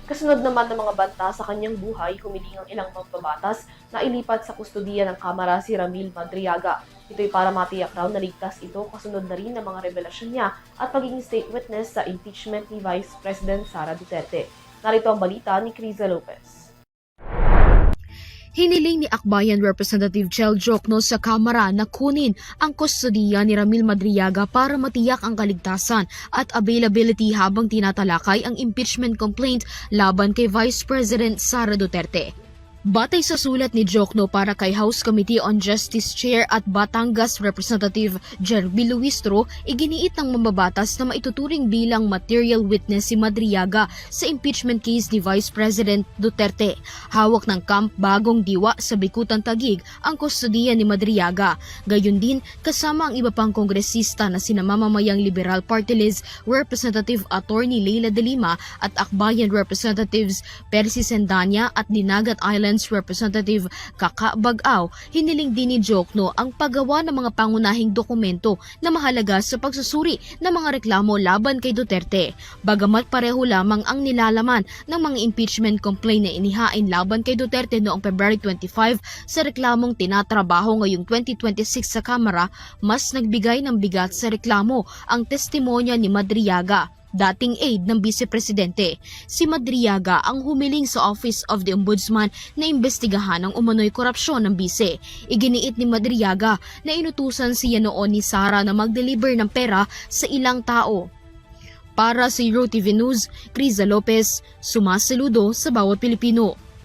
Kasunod naman ng mga banta sa kanyang buhay, humiling ang ilang mambabatas na ilipat sa kustudiya ng Kamara si Ramil Madriaga. Ito'y para matiyak raw na ligtas ito kasunod na rin ng mga revelasyon niya at pagiging state witness sa impeachment ni Vice President Sara Duterte. Narito ang balita ni Criza Lopez. Hiniling ni Akbayan Representative Chel Jokno sa Kamara na kunin ang kustudiya ni Ramil Madriaga para matiyak ang kaligtasan at availability habang tinatalakay ang impeachment complaint laban kay Vice President Sara Duterte. Batay sa sulat ni Jokno para kay House Committee on Justice Chair at Batangas Representative Jerby Luistro, iginiit ng mambabatas na maituturing bilang material witness si Madriaga sa impeachment case ni Vice President Duterte. Hawak ng Camp Bagong Diwa sa Bikutan, Taguig ang kustudiya ni Madriaga. Gayon din kasama ang iba pang kongresista na sina Mamamayang Liberal Party List Representative Attorney Leila de Lima at Akbayan Representatives Percy Sendanya at Dinagat Islands Representative Kaka Bag-aw. Hiniling din ni Jokno ang paggawa ng mga pangunahing dokumento na mahalaga sa pagsusuri ng mga reklamo laban kay Duterte. Bagamat pareho lamang ang nilalaman ng mga impeachment complaint na inihain laban kay Duterte noong February 25 sa reklamong tinatrabaho ngayong 2026 sa Kamara, mas nagbigay ng bigat sa reklamo ang testimonya ni Madriaga, dating aide ng Vice Presidente. Si Madriaga ang humiling sa Office of the Ombudsman na imbestigahan ang umano'y korupsyon ng Vice. Iginiit ni Madriaga na inutusan siya noon ni Sara na mag-deliver ng pera sa ilang tao. Para sa Euro TV News, Criza Lopez, sumasaludo sa bawat Pilipino.